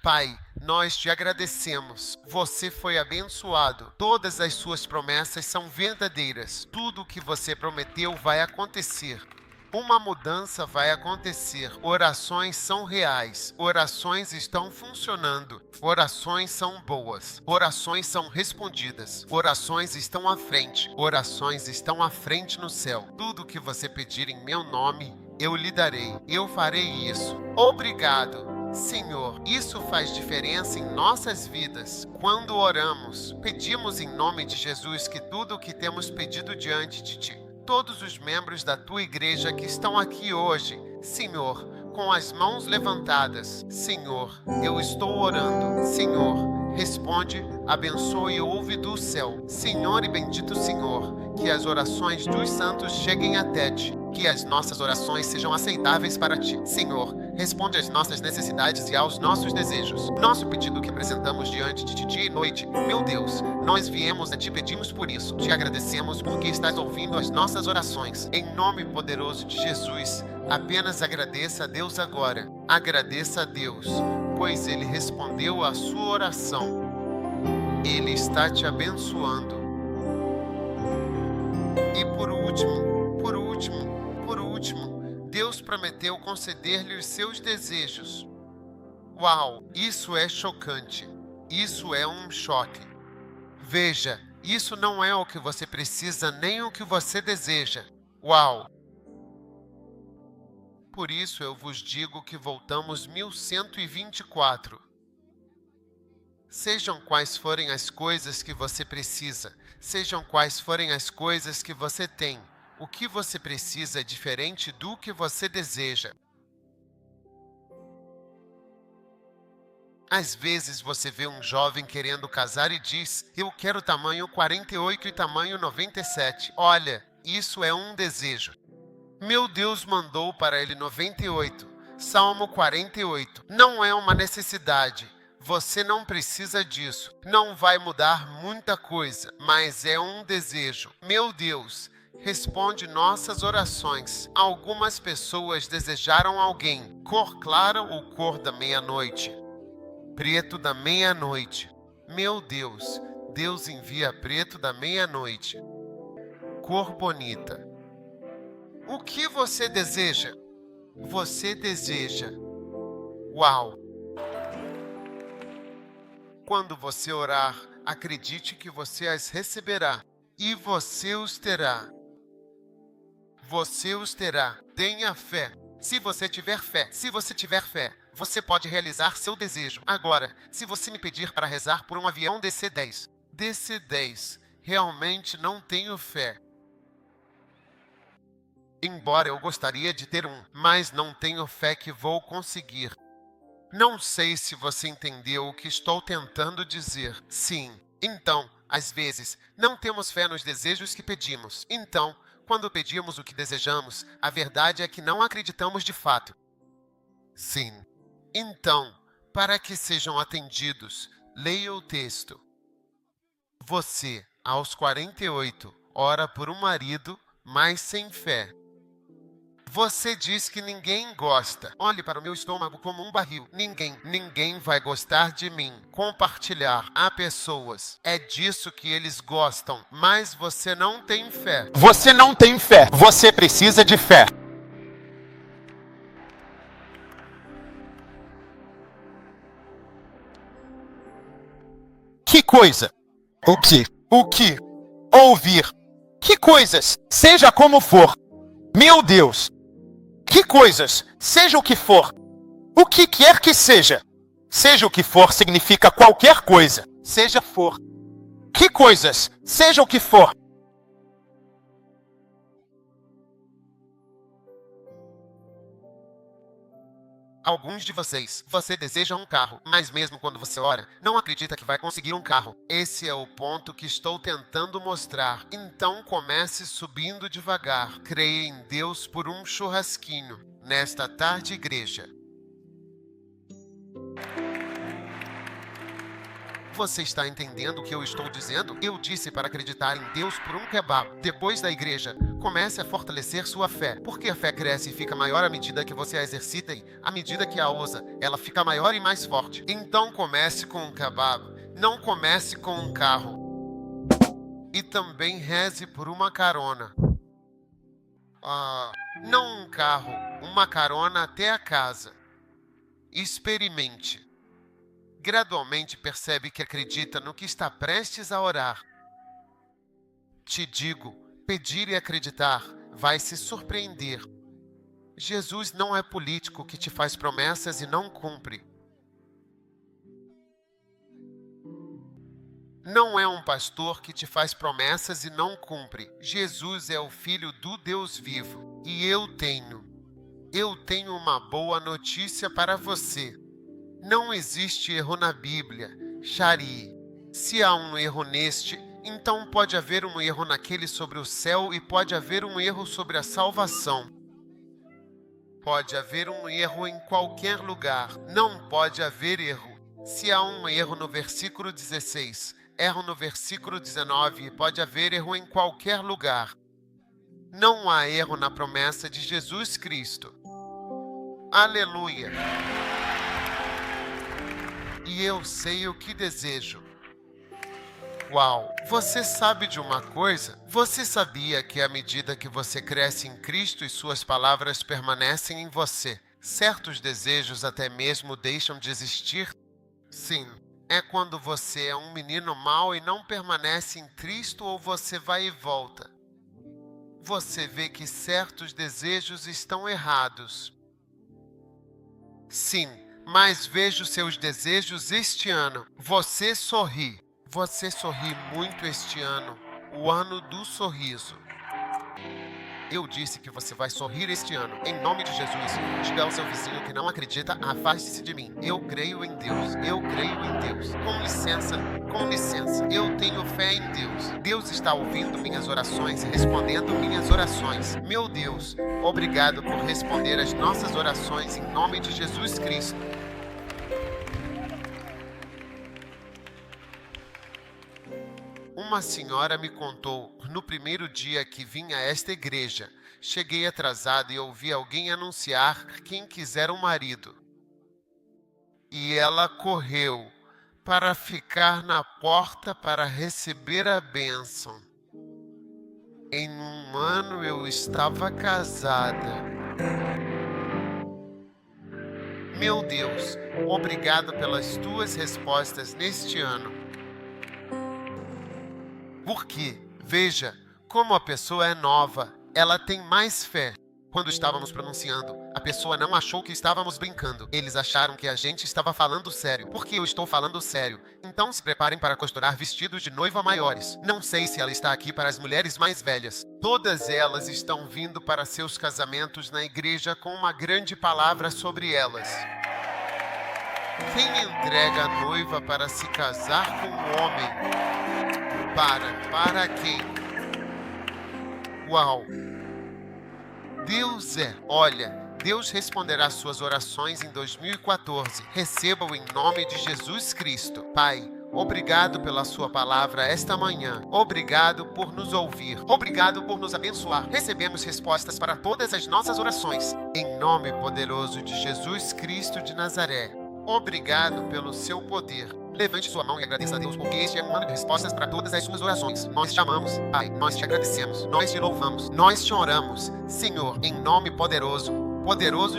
Speaker 2: Pai, nós te agradecemos. Você foi abençoado. Todas as suas promessas são verdadeiras. Tudo o que você prometeu vai acontecer. Uma mudança vai acontecer. Orações são reais. Orações estão funcionando. Orações são boas. Orações são respondidas. Orações estão à frente. Orações estão à frente no céu. Tudo o que você pedir em meu nome, eu lhe darei. Eu farei isso. Obrigado. Senhor, isso faz diferença em nossas vidas. Quando oramos, pedimos em nome de Jesus que tudo o que temos pedido diante de Ti, todos os membros da Tua igreja que estão aqui hoje, Senhor, com as mãos levantadas, Senhor, eu estou orando. Senhor, responde, abençoe e ouve do céu. Senhor e bendito Senhor, que as orações dos santos cheguem até ti, que as nossas orações sejam aceitáveis para ti. Senhor, responde às nossas necessidades e aos nossos desejos. Nosso pedido que apresentamos diante de ti dia e noite. Meu Deus, nós viemos e te pedimos por isso. Te agradecemos porque estás ouvindo as nossas orações. Em nome poderoso de Jesus, apenas agradeça a Deus agora. Agradeça a Deus, pois Ele respondeu à sua oração. Ele está te abençoando. E por último, Deus prometeu conceder-lhe os seus desejos. Uau, isso é chocante. Isso é um choque. Veja, isso não é o que você precisa nem o que você deseja. Uau! Por isso eu vos digo que voltamos 1124. Sejam quais forem as coisas que você precisa, sejam quais forem as coisas que você tem, o que você precisa é diferente do que você deseja. Às vezes você vê um jovem querendo casar e diz, eu quero tamanho 48 e tamanho 97. Olha, isso é um desejo. Meu Deus mandou para ele 98. Salmo 48. Não é uma necessidade. Você não precisa disso. Não vai mudar muita coisa, mas é um desejo. Meu Deus, responde nossas orações. Algumas pessoas desejaram alguém, cor clara ou cor da meia-noite? Preto da meia-noite. Meu Deus, Deus envia preto da meia-noite. Cor bonita. O que você deseja? Você deseja. Uau! Quando você orar, acredite que você as receberá e você os terá. Você os terá. Tenha fé. Se você tiver fé, você pode realizar seu desejo. Agora, se você me pedir para rezar por um avião DC-10, DC-10, realmente não tenho fé. Embora eu gostaria de ter um, mas não tenho fé que vou conseguir. Não sei se você entendeu o que estou tentando dizer. Sim. Então, às vezes, não temos fé nos desejos que pedimos. Então, quando pedimos o que desejamos, a verdade é que não acreditamos de fato. Sim. Então, para que sejam atendidos, leia o texto. Você, aos 48, ora por um marido, mas sem fé. Você diz que ninguém gosta. Olhe para o meu estômago como um barril. Ninguém vai gostar de mim. Compartilhar a pessoas. É disso que eles gostam. Mas você não tem fé.
Speaker 1: Você não tem fé. Você precisa de fé. Que coisa? O que? O que? Ouvir. Que coisas? Seja como for. Meu Deus. Que coisas? Seja o que for. O que quer que seja. Seja o que for significa qualquer coisa. Seja for. Que coisas? Seja o que for.
Speaker 2: Alguns de vocês, você deseja um carro, mas mesmo quando você ora, não acredita que vai conseguir um carro. Esse é o ponto que estou tentando mostrar. Então comece subindo devagar. Creia em Deus por um churrasquinho. Nesta tarde, igreja. Você está entendendo o que eu estou dizendo? Eu disse para acreditar em Deus por um kebab. Depois da igreja, comece a fortalecer sua fé. Porque a fé cresce e fica maior à medida que você a exercita e, à medida que a usa, ela fica maior e mais forte. Então comece com um kebab. Não comece com um carro. E também reze por uma carona. Não um carro, uma carona até a casa. Experimente. Gradualmente percebe que acredita no que está prestes a orar. Te digo, pedir e acreditar vai se surpreender. Jesus não é político que te faz promessas e não cumpre. Não é um pastor que te faz promessas e não cumpre. Jesus é o Filho do Deus vivo. E eu tenho uma boa notícia para você. Não existe erro na Bíblia. Shari. Se há um erro neste, então pode haver um erro naquele sobre o céu e pode haver um erro sobre a salvação. Pode haver um erro em qualquer lugar. Não pode haver erro. Se há um erro no versículo 16, erro no versículo 19 e pode haver erro em qualquer lugar. Não há erro na promessa de Jesus Cristo. Aleluia! E eu sei o que desejo. Uau! Você sabe de uma coisa? Você sabia que à medida que você cresce em Cristo e suas palavras permanecem em você, certos desejos até mesmo deixam de existir? Sim, é quando você é um menino mau e não permanece em Cristo ou você vai e volta. Você vê que certos desejos estão errados. Sim, mas vejo seus desejos este ano. Você sorri. Você sorri muito este ano, o ano do sorriso. Eu disse que você vai sorrir este ano, em nome de Jesus. Diga ao seu vizinho que não acredita, afaste-se de mim. Eu creio em Deus, eu creio em Deus. Com licença, eu tenho fé em Deus. Deus está ouvindo minhas orações e respondendo minhas orações. Meu Deus, obrigado por responder as nossas orações em nome de Jesus Cristo. Uma senhora me contou, no primeiro dia que vim a esta igreja, cheguei atrasado e ouvi alguém anunciar quem quiser um marido. E ela correu para ficar na porta para receber a bênção. Em um ano eu estava casada. Meu Deus, obrigado pelas tuas respostas neste ano. Porque, veja, como a pessoa é nova, ela tem mais fé. Quando estávamos pronunciando, a pessoa não achou que estávamos brincando. Eles acharam que a gente estava falando sério. Porque eu estou falando sério. Então se preparem para costurar vestidos de noiva maiores. Não sei se ela está aqui para as mulheres mais velhas. Todas elas estão vindo para seus casamentos na igreja com uma grande palavra sobre elas. Quem entrega a noiva para se casar com um homem? Para quem? Uau! Olha, Deus responderá suas orações em 2014. Receba-o em nome de Jesus Cristo. Pai, obrigado pela sua palavra esta manhã. Obrigado por nos ouvir. Obrigado por nos abençoar. Recebemos respostas para todas as nossas orações. Em nome poderoso de Jesus Cristo de Nazaré. Obrigado pelo seu poder. Levante sua mão e agradeça a Deus, porque este é um ano de respostas para todas as suas orações. Nós te amamos, Pai, nós te agradecemos, nós te louvamos, nós te oramos, Senhor, em nome poderoso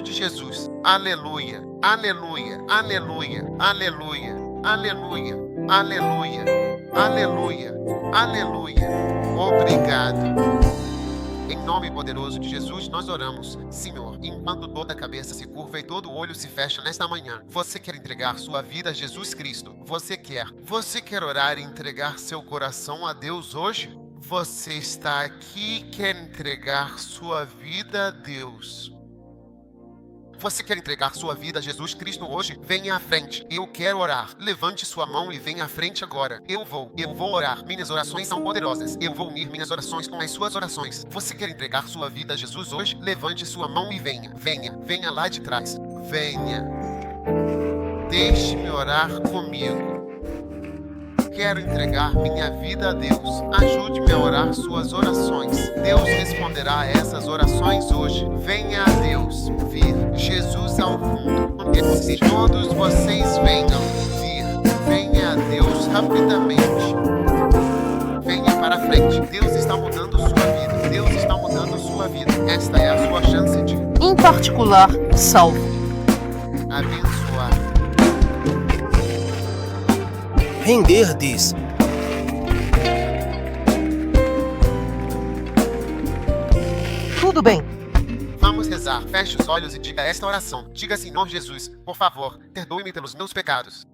Speaker 2: de Jesus. Aleluia, aleluia, aleluia, aleluia, aleluia, aleluia, aleluia, aleluia. Obrigado. Em nome poderoso de Jesus, nós oramos. Senhor, enquanto toda a cabeça se curva e todo o olho se fecha nesta manhã, você quer entregar sua vida a Jesus Cristo? Você quer orar e entregar seu coração a Deus hoje? Você está aqui e quer entregar sua vida a Deus. Você quer entregar sua vida a Jesus Cristo hoje? Venha à frente. Eu quero orar. Levante sua mão e venha à frente agora. Eu vou orar. Minhas orações são poderosas. Eu vou unir minhas orações com as suas orações. Você quer entregar sua vida a Jesus hoje? Levante sua mão e venha. Venha lá de trás. Venha. Deixe-me orar comigo. Quero entregar minha vida a Deus. Ajude-me a orar suas orações. Deus responderá a essas orações hoje. Venha a Deus vir. Jesus ao fundo. Se todos vocês venham vir. Venha a Deus rapidamente. Venha para frente. Deus está mudando sua vida. Deus está mudando sua vida. Esta é a sua chance de,
Speaker 3: em particular, salvo,
Speaker 2: abençoar,
Speaker 4: render-lhes,
Speaker 3: tudo bem.
Speaker 2: Vamos rezar. Feche os olhos e diga esta oração. Diga, Senhor Jesus, por favor, perdoe-me pelos meus pecados.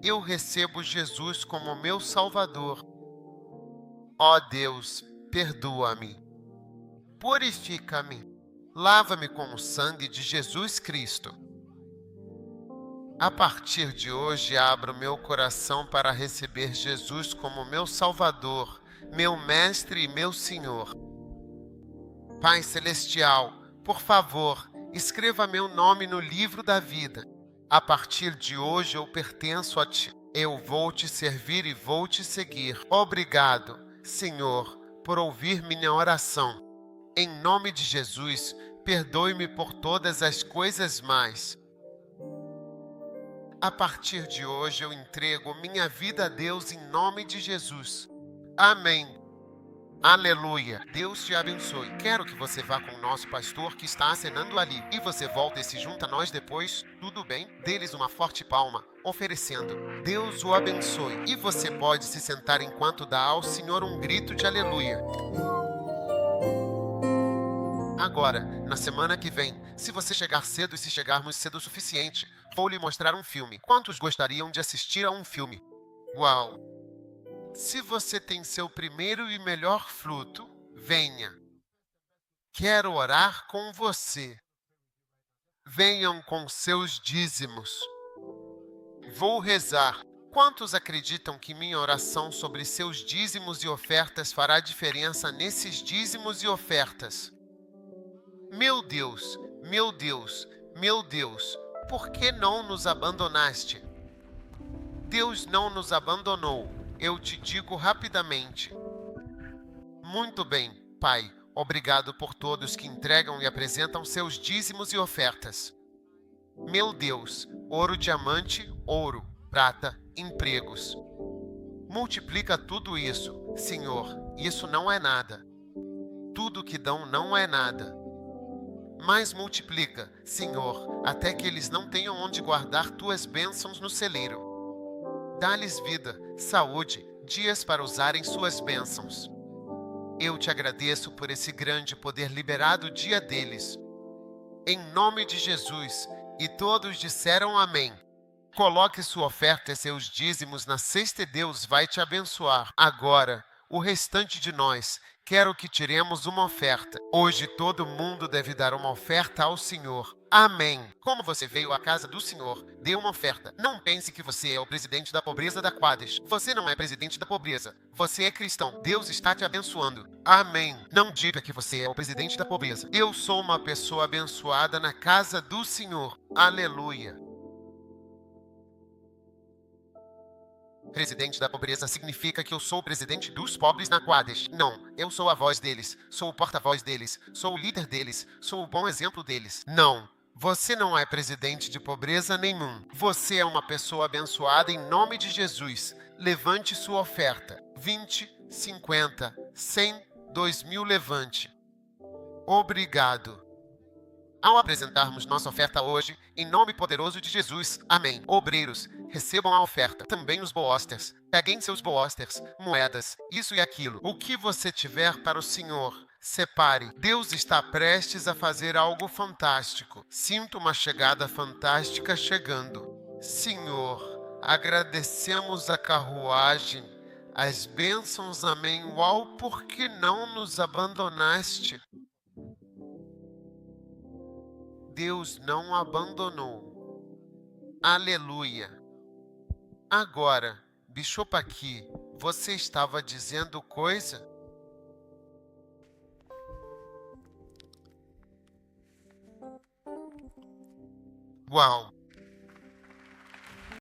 Speaker 2: Eu recebo Jesus como meu Salvador. Ó Deus, perdoa-me. Purifica-me. Lava-me com o sangue de Jesus Cristo. A partir de hoje, abro meu coração para receber Jesus como meu Salvador, meu Mestre e meu Senhor. Pai Celestial, por favor, escreva meu nome no livro da vida. A partir de hoje eu pertenço a Ti. Eu vou Te servir e vou Te seguir. Obrigado, Senhor, por ouvir minha oração. Em nome de Jesus, perdoe-me por todas as coisas mais. A partir de hoje eu entrego minha vida a Deus em nome de Jesus. Amém. Aleluia. Deus te abençoe. Quero que você vá com o nosso pastor que está acenando ali. E você volta e se junta a nós depois. Tudo bem? Dê-lhes uma forte palma, oferecendo. Deus o abençoe. E você pode se sentar enquanto dá ao Senhor um grito de aleluia. Agora, na semana que vem, se você chegar cedo e se chegarmos cedo o suficiente, vou lhe mostrar um filme. Quantos gostariam de assistir a um filme? Uau! Se você tem seu primeiro e melhor fruto, venha. Quero orar com você. Venham com seus dízimos. Vou rezar. Quantos acreditam que minha oração sobre seus dízimos e ofertas fará diferença nesses dízimos e ofertas? Meu Deus, meu Deus, meu Deus, por que não nos abandonaste? Deus não nos abandonou, eu te digo rapidamente. Muito bem, Pai, obrigado por todos que entregam e apresentam seus dízimos e ofertas. Meu Deus, ouro, diamante, ouro, prata, empregos. Multiplica tudo isso, Senhor, isso não é nada. Tudo que dão não é nada. Mas multiplica, Senhor, até que eles não tenham onde guardar tuas bênçãos no celeiro. Dá-lhes vida, saúde, dias para usarem suas bênçãos. Eu te agradeço por esse grande poder liberado dia deles. Em nome de Jesus, e todos disseram amém. Coloque sua oferta e seus dízimos na cesta e Deus vai te abençoar. Agora, o restante de nós, quero que tiremos uma oferta. Hoje todo mundo deve dar uma oferta ao Senhor. Amém. Como você veio à casa do Senhor, dê uma oferta. Não pense que você é o presidente da pobreza da Quades. Você não é presidente da pobreza. Você é cristão. Deus está te abençoando. Amém. Não diga que você é o presidente da pobreza. Eu sou uma pessoa abençoada na casa do Senhor. Aleluia. Presidente da pobreza significa que eu sou o presidente dos pobres na Quades. Não, eu sou a voz deles, sou o porta-voz deles, sou o líder deles, sou o bom exemplo deles. Não, você não é presidente de pobreza nenhum. Você é uma pessoa abençoada em nome de Jesus. Levante sua oferta. 20, 50, 100, 2.000, levante. Obrigado. Ao apresentarmos nossa oferta hoje, em nome poderoso de Jesus, amém. Obreiros, recebam a oferta. Também os boosters. Peguem seus boosters, moedas, isso e aquilo. O que você tiver para o Senhor, separe. Deus está prestes a fazer algo fantástico. Sinto uma chegada fantástica chegando. Senhor, agradecemos a carruagem, as bênçãos, amém. Uau, por que não nos abandonaste? Deus não abandonou. Aleluia. Agora, Bishop aqui, você estava dizendo coisa? Uau!